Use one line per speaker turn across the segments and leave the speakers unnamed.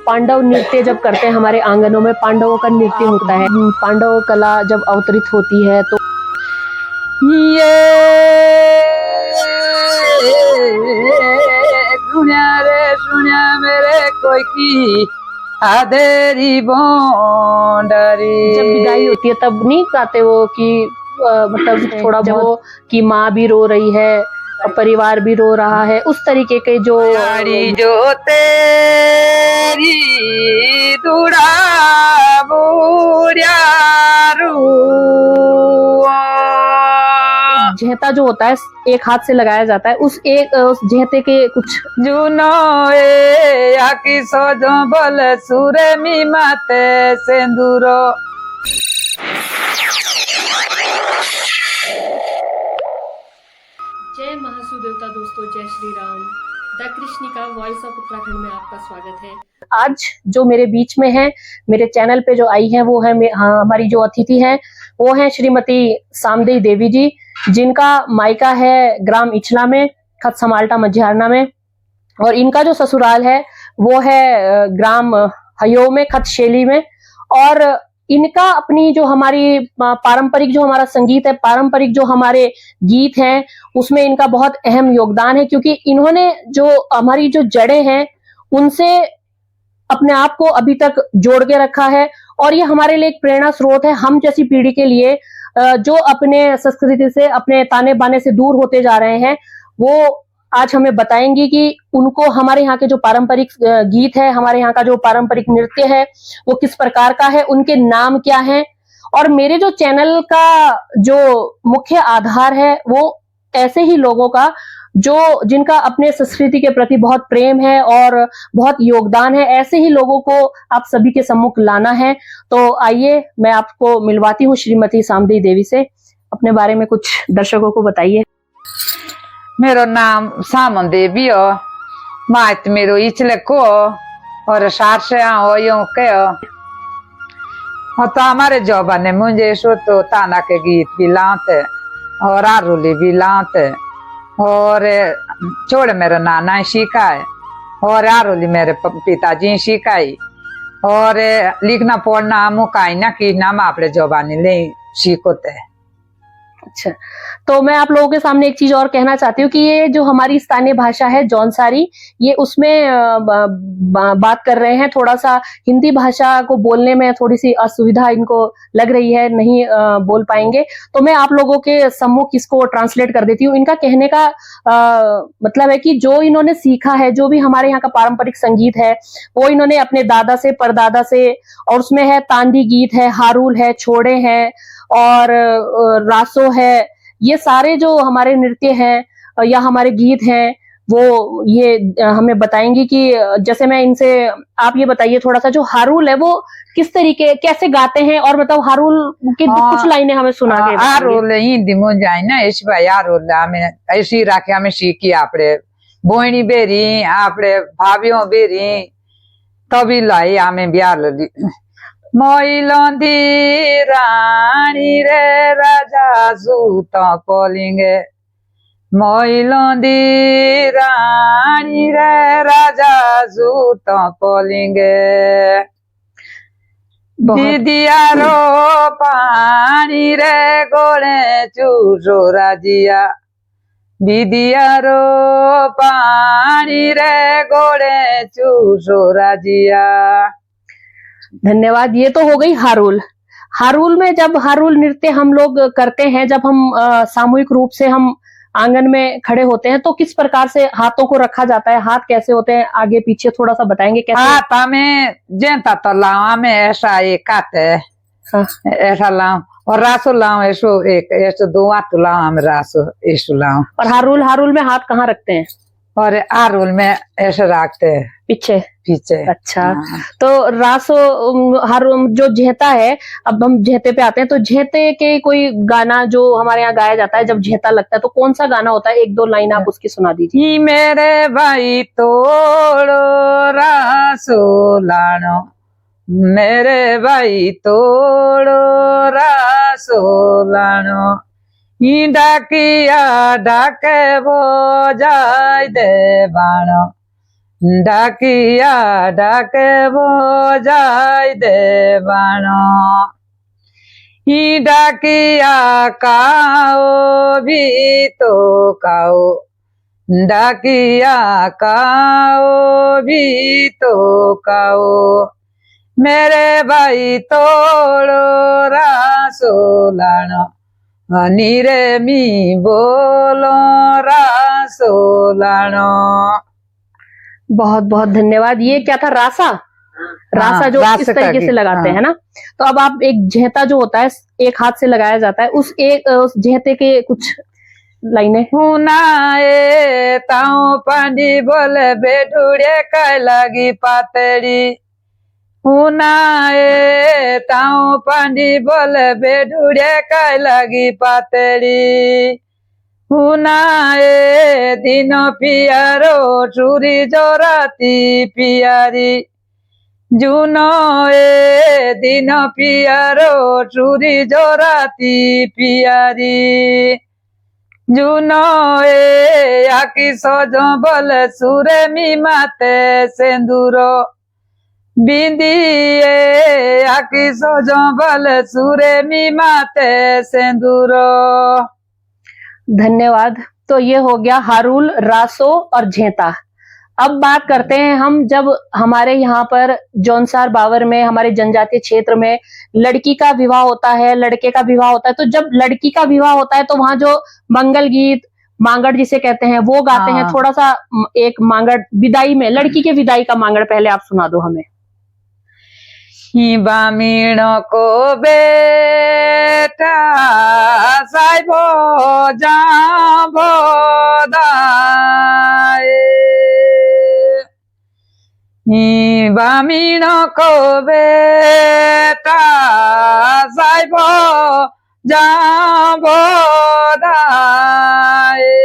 पांडव नृत्य जब करते हैं हमारे आंगनों में, पांडवों का नृत्य होता है, पांडव कला जब अवतरित होती है तो
ये सुनिया मेरे कोई की आधेरी बॉन्डरी।
जब विदाई होती है तब नहीं गाते वो कि मतलब थोड़ा बहुत कि माँ भी रो रही है और परिवार भी रो रहा है, उस तरीके के जो
तेरी दूड़ा बुढ़िया
झेंता जो होता है एक हाथ से लगाया जाता है, उस झेंते के कुछ
जुनो आकी सोजो बोल सूरे मी माते सेंदूरो।
जय महासु देवता दोस्तों, जय श्री राम। द कृष्णिका वॉइस ऑफ उत्तराखंड में आपका स्वागत है। आज जो मेरे बीच में है, मेरे चैनल पे जो आई है वो है हमारी जो अतिथि है वो है श्रीमती सामदेई देवी जी, जिनका मायका है ग्राम इचला में, खत समाल्टा मझियारना में, और इनका जो ससुराल है वो है ग्राम हयो में, खत शेली में। और इनका अपनी जो हमारी पारंपरिक जो हमारा संगीत है, पारंपरिक जो हमारे गीत हैं, उसमें इनका बहुत अहम योगदान है, क्योंकि इन्होंने जो हमारी जो जड़ें हैं उनसे अपने आप को अभी तक जोड़ के रखा है। और ये हमारे लिए एक प्रेरणा स्रोत है, हम जैसी पीढ़ी के लिए जो अपने संस्कृति से, अपने ताने बाने से दूर होते जा रहे हैं, वो आज हमें बताएंगी कि उनको हमारे यहाँ के जो पारंपरिक गीत है, हमारे यहाँ का जो पारंपरिक नृत्य है वो किस प्रकार का है, उनके नाम क्या है। और मेरे जो चैनल का जो मुख्य आधार है वो ऐसे ही लोगों का जिनका अपने संस्कृति के प्रति बहुत प्रेम है और बहुत योगदान है, ऐसे ही लोगों को आप सभी के सम्मुख लाना है। तो आइए मैं आपको मिलवाती हूँ श्रीमती सामदेई देवी से। अपने बारे में कुछ दर्शकों को बताइए।
मेरो नाम सामन देवी हो, मात मेरो इचले को और सारसे हो यूं के हो। तो हमारे जोबा ने मुझे सो तो ताना के गीत भी लाते और आरुली भी लाते, और छोड़ मेरा नाना सिखाए और आरुली मेरे पिताजी सिखाई, और लिखना पढ़ना मुकाई ना की नाम आपने जोबानी ले सीखोते।
अच्छा, तो मैं आप लोगों के सामने एक चीज और कहना चाहती हूँ कि ये जो हमारी स्थानीय भाषा है जौनसारी, ये उसमें बात कर रहे हैं। थोड़ा सा हिंदी भाषा को बोलने में थोड़ी सी असुविधा इनको लग रही है, नहीं बोल पाएंगे, तो मैं आप लोगों के सम्मुख इसको ट्रांसलेट कर देती हूँ। इनका कहने का मतलब है कि जो इन्होंने सीखा है, जो भी हमारे यहाँ का पारंपरिक संगीत है, वो इन्होंने अपने दादा से, परदादा से, और उसमें है तांदी गीत है, हारूल है, छोड़े हैं और रासो है, ये सारे जो हमारे नृत्य हैं या हमारे गीत हैं वो ये हमें बताएंगी कि जैसे मैं इनसे, आप ये बताइए थोड़ा सा, जो हारूल है वो किस तरीके कैसे गाते हैं, और मतलब हारूल की कुछ लाइनें हमें सुना के।
हारूल हिंदी में जाए ना, इस भाई हारूल हमें ऐसी राखे हमें सीखी आपड़े बोहनी बेरी, आपड़े भाभियों बेरी, तभी लाई हमें ब्याह ली। मोइलोंदी रानी रे राजा सूत पोलिंगे, मोइलोंदी रानी रे राजा सूत पोलिंगे, दीदिया रो पानी रे गोले चूसो राजिया, दीदिया रो पानी रे गोले चूसो राजिया।
धन्यवाद। ये तो हो गई हारूल। हारूल में जब हारूल नृत्य हम लोग करते हैं, जब हम सामूहिक रूप से हम आंगन में खड़े होते हैं, तो किस प्रकार से हाथों को रखा जाता है, हाथ कैसे होते हैं, आगे पीछे थोड़ा सा बताएंगे कैसे?
हाथ में जेंता तो लाओ में ऐसा एक आते, हाँ। ऐसा लाओ, और रासो लाओ, ऐसो एक ऐसो दो हाथ लाओ, हम रासो ऐसो लाओ।
और हारूल में हाथ कहाँ रखते हैं?
और हारूल में ऐसे रखते हैं
पीछे पीछे। अच्छा,
हाँ।
तो रासो हारूल जो झेता है, अब हम झेते पे आते हैं, तो झेते के कोई गाना जो हमारे यहाँ गाया जाता है जब झेता लगता है, तो कौन सा गाना होता है? एक दो लाइन आप उसकी सुना दीजिए।
मेरे भाई तोड़ो रासो लानो, मेरे भाई तोड़ो रासो लानो, डाकिया डाके बो जाय दे बाणो, डाकिया डाके बोझाई दे बाणो ही डाकिया काओ भी तो काओ डाकिया काओ भी तो काओ मेरे भाई तोड़ो रासोलानो नीरे मी बोलो रासोलानो।
बहुत बहुत धन्यवाद। ये क्या था, रासा? रासा जो
रास
इस तरीके से लगाते हैं ना। तो अब आप एक झेता जो होता है एक हाथ से लगाया जाता है, उस झेते के कुछ लाइनें।
हुनाए ताऊ पानी बोले बेठुड़े काय लगी पातड़ी हुनाए ताऊ पानी बोले बेठुड़े काय लगी पातड़ी हुनाए दिनो पियारो चूरी जो राती पियारी जुनो ए दिनो पियारो चूरी जो राती पियारी जुनो ए आकी सोजो बोले सुरे मी माते सेंदूरो बिंदी ए आकी सोजो बोले सुरे मी माते सेंदूरो।
धन्यवाद। तो ये हो गया हारुल, रासो और झेता। अब बात करते हैं हम, जब हमारे यहाँ पर जौनसार बावर में, हमारे जनजातीय क्षेत्र में लड़की का विवाह होता है, लड़के का विवाह होता है, तो जब लड़की का विवाह होता है तो वहां जो मंगल गीत, मांगड़ जिसे कहते हैं, वो गाते हैं। थोड़ा सा एक मांगड़ विदाई में, लड़की के विदाई का मांगड़ पहले आप सुना दो हमें।
बामीणो को बेटा साइबो जाबो दाए बामीणो को बेटा साइबो जाबो दाए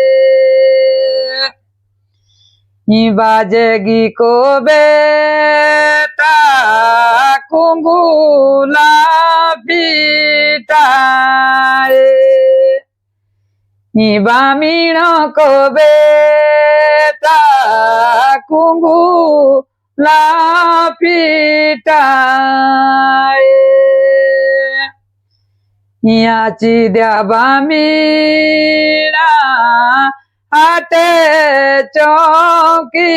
बाजेगी को बेटा कुंगुला पीटाए बामीणो को बेटा कुंगुला पीटाए याची द्या बामीणा आटे चौकी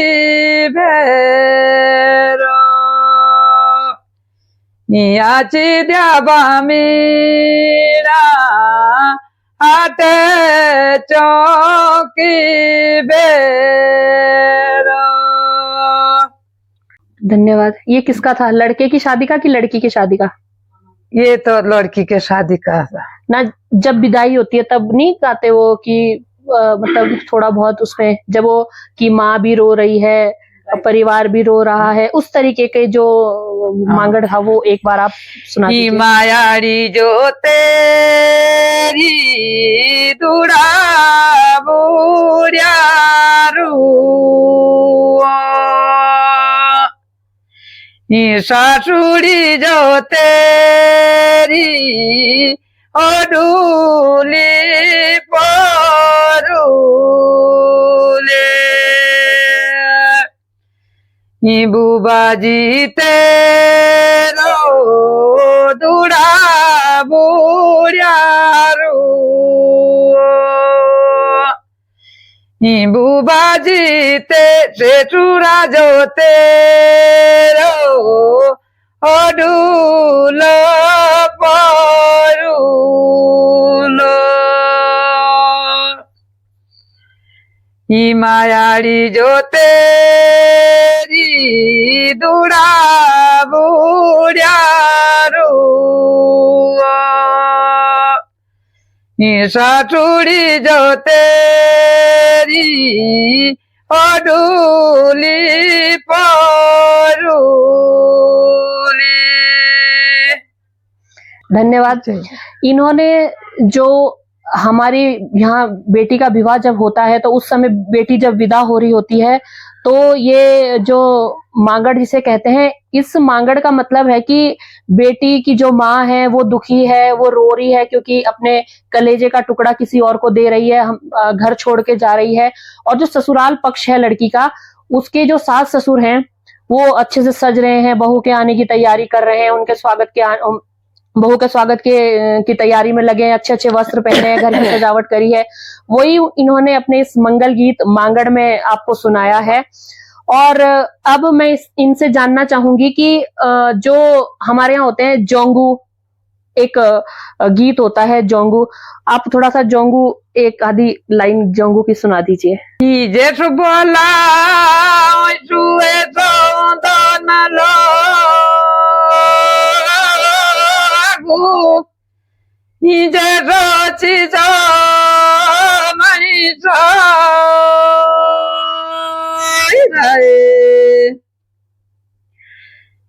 भेरो याची द्या बामीणा आटे चौकी भेरो।
धन्यवाद। ये किसका था, लड़के की शादी का कि लड़की की शादी का?
ये तो लड़की के शादी का था
ना। जब विदाई होती है तब नहीं गाते वो कि मतलब थोड़ा बहुत उसमें, जब वो कि माँ भी रो रही है, परिवार भी रो रहा है, उस तरीके के जो मांगड़ था वो एक बार आप सुना दीजिए।
मायाड़ी जो तेरी दुड़ा बुढ़िया सासुड़ी जो तेरी ओडूली परूले बुबाजी तेरो दुड़ा बुढ़ियारू बुबाजी ते चूरा जो तेरो ओडूलो परूलो मायाड़ी जो तेरी दुड़ा बुढ़ियारू सासुड़ी जो तेरी ओडूली परूली।
धन्यवाद। इन्होंने जो हमारी यहाँ बेटी का विवाह जब होता है तो उस समय बेटी जब विदा हो रही होती है तो ये जो मांगड़ जिसे कहते हैं, इस मांगड़ का मतलब है कि बेटी की जो माँ है वो दुखी है, वो रो रही है क्योंकि अपने कलेजे का टुकड़ा किसी और को दे रही है, घर छोड़ के जा रही है। और जो ससुराल पक्ष है लड़की का, उसके जो सास ससुर हैं वो अच्छे से सज रहे हैं, बहू के आने की तैयारी कर रहे हैं, उनके स्वागत के बहू के स्वागत की तैयारी में लगे हैं, अच्छे अच्छे वस्त्र पहने हैं, घर की सजावट करी है। वही इन्होंने अपने इस मंगल गीत मांगड़ में आपको सुनाया है। और अब मैं इनसे जानना चाहूंगी कि जो हमारे यहाँ होते हैं जोंगू, एक गीत होता है जोंगू, आप थोड़ा सा जोंगू एक आधी लाइन जोंगू की सुना दीजिए।
जेठ बोला छुए तो न लागू जेठ चीज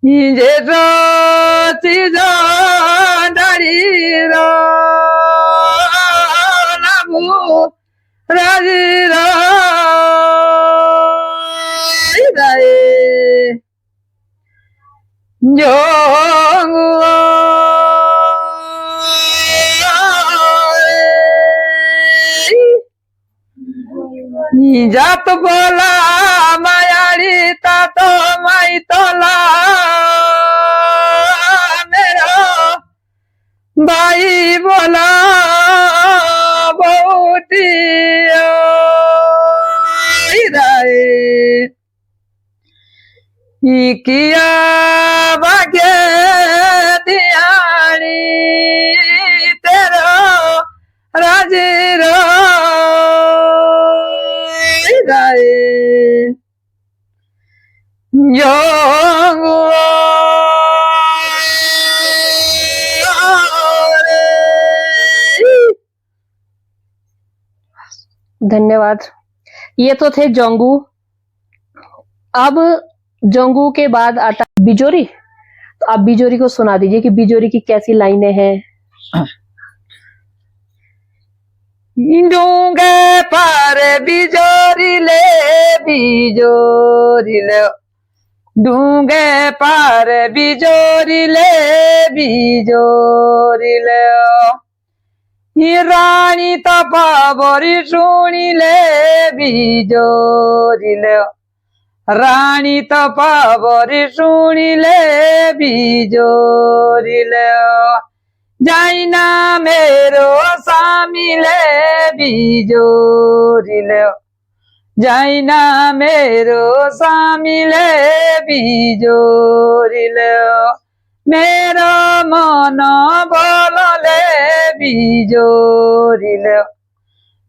नहीं जेठ चीज डरी लागू राजी जात बोला मायाड़ी तो माई तोला मेरा भाई बोला बहुटी किया भाग्य दियानी तेरा राजी
धन्यवाद। ये तो थे जोंगू। अब जोंगू के बाद आता बिजोरी। तो आप बिजोरी को सुना दीजिए कि बिजोरी की कैसी लाइनें हैं।
डूंगे पर बिजोरी ले डूंगे पर बिजोरी ले ये रानी तपाबरी सुनी ले बिजोरी ले रानी तपाबरी सुनी ले बिजोरी ले जाइना मेरो सामी ले बिजोरी ले जाइना मेरो सामी ले बिजोरी ले मेरो मन बोल ले बिजोरी ले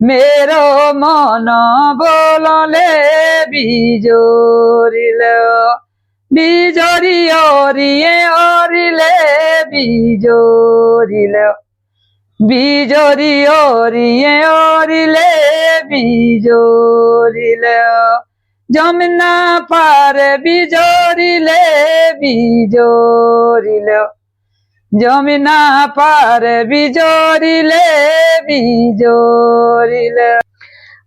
मेरो मन बोल ले बिजोरी ले बिजोरी ओरिले बिजोरी ले बिजोरी ओरिले बिजोरी ले जमुना पार बिजोरी ले जमुना पार बिजोरी ले।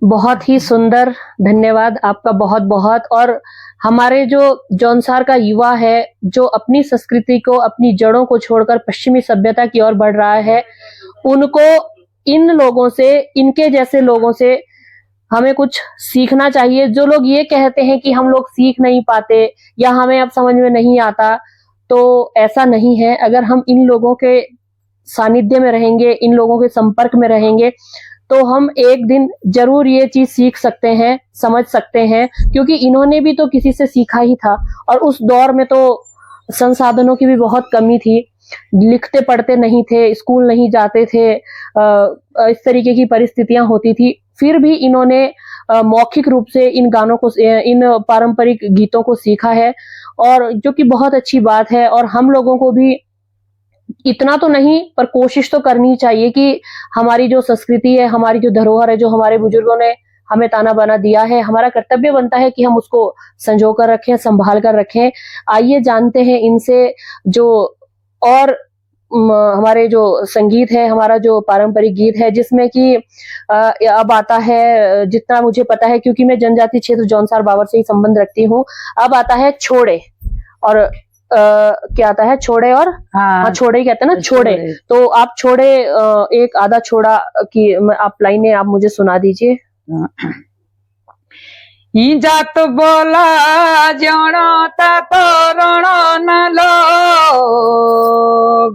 बहुत ही सुंदर, धन्यवाद आपका बहुत बहुत। और हमारे जो जौनसार का युवा है जो अपनी संस्कृति को, अपनी जड़ों को छोड़कर पश्चिमी सभ्यता की ओर बढ़ रहा है, उनको इन लोगों से, इनके जैसे लोगों से हमें कुछ सीखना चाहिए। जो लोग ये कहते हैं कि हम लोग सीख नहीं पाते या हमें अब समझ में नहीं आता, तो ऐसा नहीं है। अगर हम इन लोगों के सानिध्य में रहेंगे, इन लोगों के संपर्क में रहेंगे, तो हम एक दिन जरूर ये चीज सीख सकते हैं, समझ सकते हैं, क्योंकि इन्होंने भी तो किसी से सीखा ही था। और उस दौर में तो संसाधनों की भी बहुत कमी थी, लिखते पढ़ते नहीं थे, स्कूल नहीं जाते थे, इस तरीके की परिस्थितियां होती थी। फिर भी इन्होंने मौखिक रूप से इन गानों को, इन पारंपरिक गीतों को सीखा है, और जो कि बहुत अच्छी बात है। और हम लोगों को भी इतना तो नहीं, पर कोशिश तो करनी चाहिए कि हमारी जो संस्कृति है, हमारी जो धरोहर है, जो हमारे बुजुर्गों ने हमें ताना बाना दिया है, हमारा कर्तव्य बनता है कि हम उसको संजो कर रखें, संभाल कर रखें। आइए जानते हैं इनसे जो और हमारे जो संगीत है, हमारा जो पारंपरिक गीत है, जिसमें कि अब आता है, जितना मुझे पता है, क्योंकि मैं जनजाति क्षेत्र जौनसार बावर से ही संबंध रखती हूँ, अब आता है छोड़े। और क्या आता है? छोड़े और हाँ, छोड़े ही कहते हैं ना, छोड़े। तो आप छोड़े एक आधा छोड़ा की आप लाइनें आप मुझे सुना दीजिए।
जात बोला जण तोरण न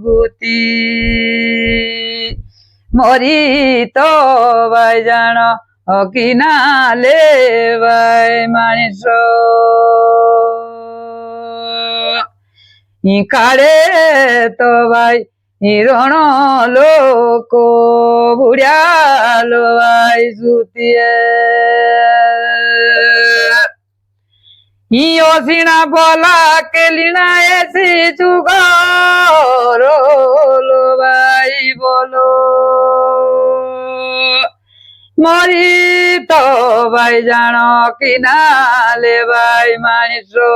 गुती मोरी तो भाई जान कि ना ले भाई मानिस काड़े तो भाई रण लोक बुढ़िया लो भाई सुतिए ओसिना बोला के लीना ऐसी चुगा रो भाई बोलो मोरी तो भाई जानो कि ना ले भाई मानिसो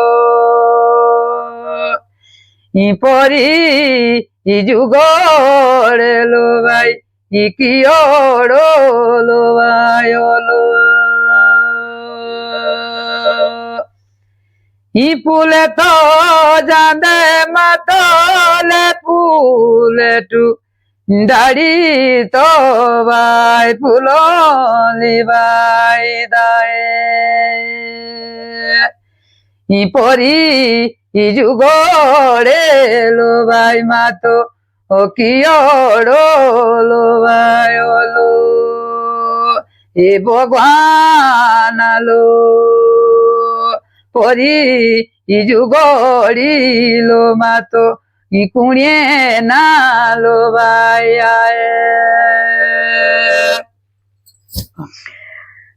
परी जुगोड़े लो भाई की ओड़ो लो भाई ओलो फूले तो जादे मतोले फूले टू दाड़ी तो भाई फूलोली भाई दाए परी जुगोड़े लो भाई मातो ओ कियोड़ो लो भाई ओलो ए भगवान लो परी जुगोड़ी लो मातो कुणिये ना लो भाई आए।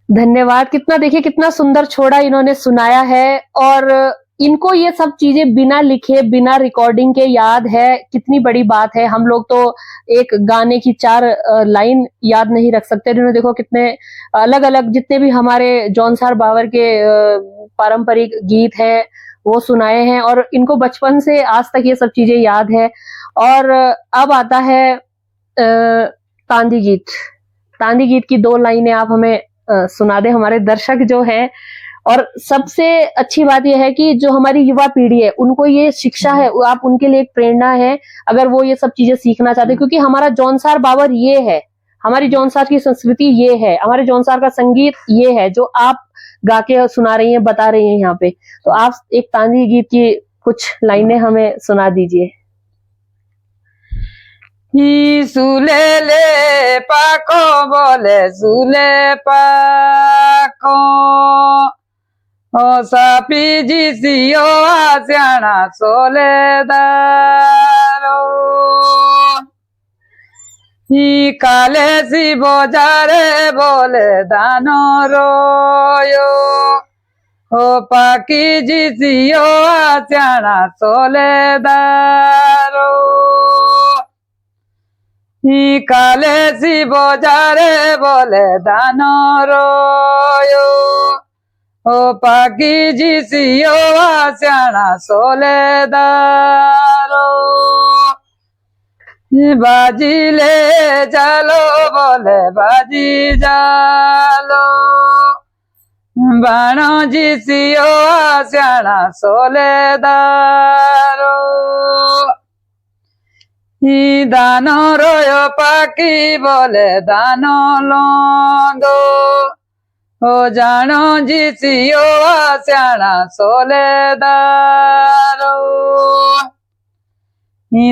धन्यवाद। कितना देखिए कितना सुंदर छोड़ा इन्होंने सुनाया है और इनको ये सब चीजें बिना लिखे बिना रिकॉर्डिंग के याद है, कितनी बड़ी बात है। हम लोग तो एक गाने की 4 लाइन याद नहीं रख सकते, इन्होंने देखो कितने अलग अलग जितने भी हमारे जौनसार बावर के पारंपरिक गीत हैं वो सुनाए हैं और इनको बचपन से आज तक ये सब चीजें याद है। और अब आता है तांदी गीत। तांदी गीत की 2 लाइनें आप हमें सुना दे हमारे दर्शक जो है। और सबसे अच्छी बात यह है कि जो हमारी युवा पीढ़ी है उनको ये शिक्षा है, आप उनके लिए एक प्रेरणा है अगर वो ये सब चीजें सीखना चाहते हैं, क्योंकि हमारा जौनसार बावर ये है, हमारी जौनसार की संस्कृति ये है, हमारे जौनसार का संगीत ये है जो आप गा के सुना रही हैं, बता रही हैं यहाँ पे। तो आप एक तांदी गीत की कुछ लाइनें हमें सुना दीजिए।
सुले ले पाको बोले सुले पाको ओ सापी जी सियो आस्याना सोले दारो काले सी बोजारे बोले दानो रोयो ओ पाकी जी सियो आस्याना सोले दारो काले सी बोजारे बोले दानो रोयो ओ पाकी जी सियो आस्याना सोले दारो बाजी ले जालो बोले बाजी जालो बाणो जी सियो आस्याना सोले दारो दानो रोयो पाकी बोले दानो लोंदो ओ जानो जी सियो आस्याना सोले दारो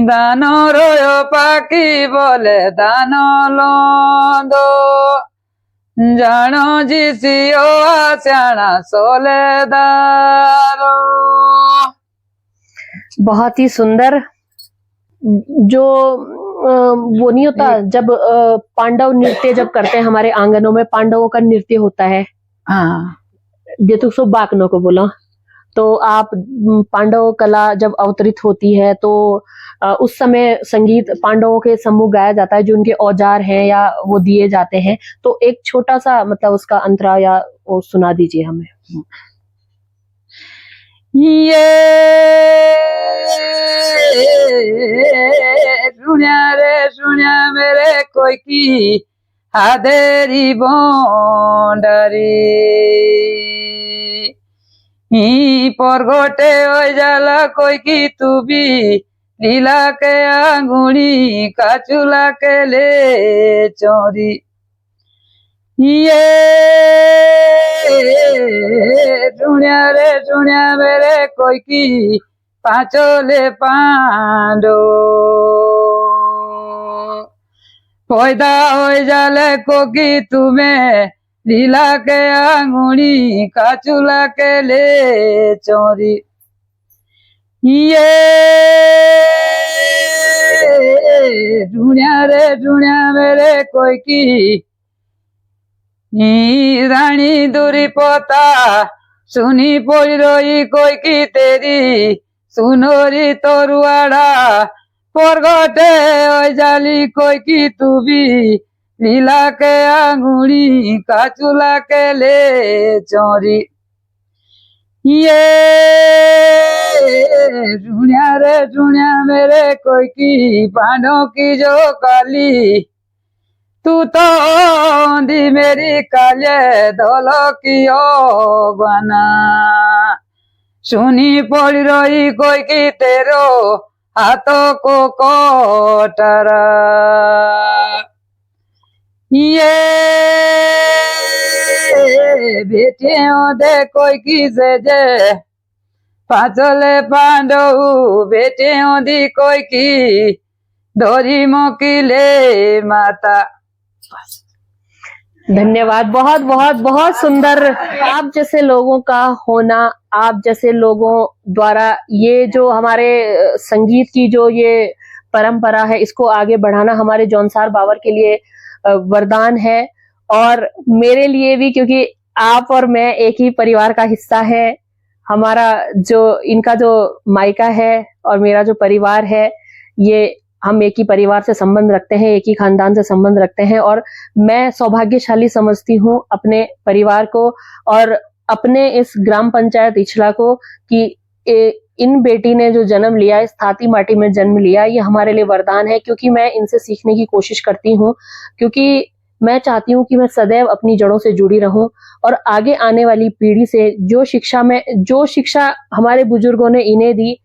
दानो रोयो पाकी बोले दानो लोंदो जानो जी सियो आस्याना सोले दारो।
बहुत ही सुंदर। जो वो नहीं होता जब पांडव नृत्य जब करते हैं हमारे आंगनों में, पांडवों का नृत्य होता है, जे तो सो बाकनों को बोला, तो आप पांडव कला जब अवतरित होती है तो उस समय संगीत पांडवों के सम्मुख गाया जाता है, जो उनके औजार हैं या वो दिए जाते हैं। तो एक छोटा सा मतलब उसका अंतरा या वो सुना दीजिए हमें।
ये सुनिया मेरे कोई की हादेरी बोंडारी परगोटे हो जाला कोई की तू भी लीला के आंगुड़ी काचुला के ले चोरी ये सुनिया रे सुनिया मेरे कोई की पाचोले पांडो पैदा हो जाले कोकी तुम्हें लीला के आंगुड़ी काचुला के ले चोरी ये ढूंढिया रे ढूंढिया मेरे कोई की रानी दूरी पोता सुनी पोड़ी रोई कोई की तेरी सुनोरी तोरुआड़ा परगटे ओ जाली कोई की तू भी लीला के आंगुड़ी काचुला के ले चोरी ये ढूंढिया रे ढूंढिया मेरे कोई की पांडों की जो काली तू तो दी मेरी काले धोलो की ओ बना सुनी पड़ी रोई कोई की तेरो हाथों को कोटरा ये बेटे दे कोई की से जे पाचले पांडव बेटे दी कोई की धोरी मोकिले माता।
धन्यवाद, बहुत बहुत बहुत सुंदर। आप जैसे लोगों का होना, आप जैसे लोगों द्वारा ये जो हमारे संगीत की जो ये परंपरा है इसको आगे बढ़ाना हमारे जौनसार बावर के लिए वरदान है और मेरे लिए भी, क्योंकि आप और मैं एक ही परिवार का हिस्सा है। हमारा जो इनका जो मायका है और मेरा जो परिवार है, ये हम एक ही परिवार से संबंध रखते हैं, एक ही खानदान से संबंध रखते हैं और मैं सौभाग्यशाली समझती हूँ अपने परिवार को और अपने इस ग्राम पंचायत इछला को कि इन बेटी ने जो जन्म लिया, इस थाती माटी में जन्म लिया, ये हमारे लिए वरदान है। क्योंकि मैं इनसे सीखने की कोशिश करती हूँ, क्योंकि मैं चाहती हूँ कि मैं सदैव अपनी जड़ों से जुड़ी रहूं और आगे आने वाली पीढ़ी से जो शिक्षा हमारे बुजुर्गों ने इन्हें दी,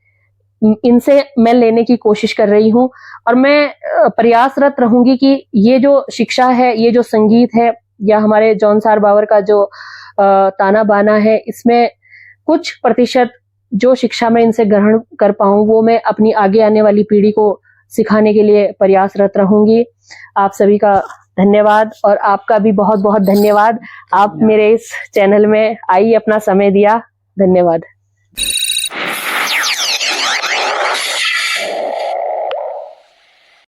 इनसे मैं लेने की कोशिश कर रही हूँ और मैं प्रयासरत रहूंगी कि ये जो शिक्षा है, ये जो संगीत है या हमारे जौनसार बावर का जो ताना बाना है, इसमें कुछ प्रतिशत जो शिक्षा मैं इनसे ग्रहण कर पाऊं वो मैं अपनी आगे आने वाली पीढ़ी को सिखाने के लिए प्रयासरत रहूंगी। आप सभी का धन्यवाद और आपका भी बहुत बहुत धन्यवाद। आप मेरे इस चैनल में आई, अपना समय दिया। धन्यवाद।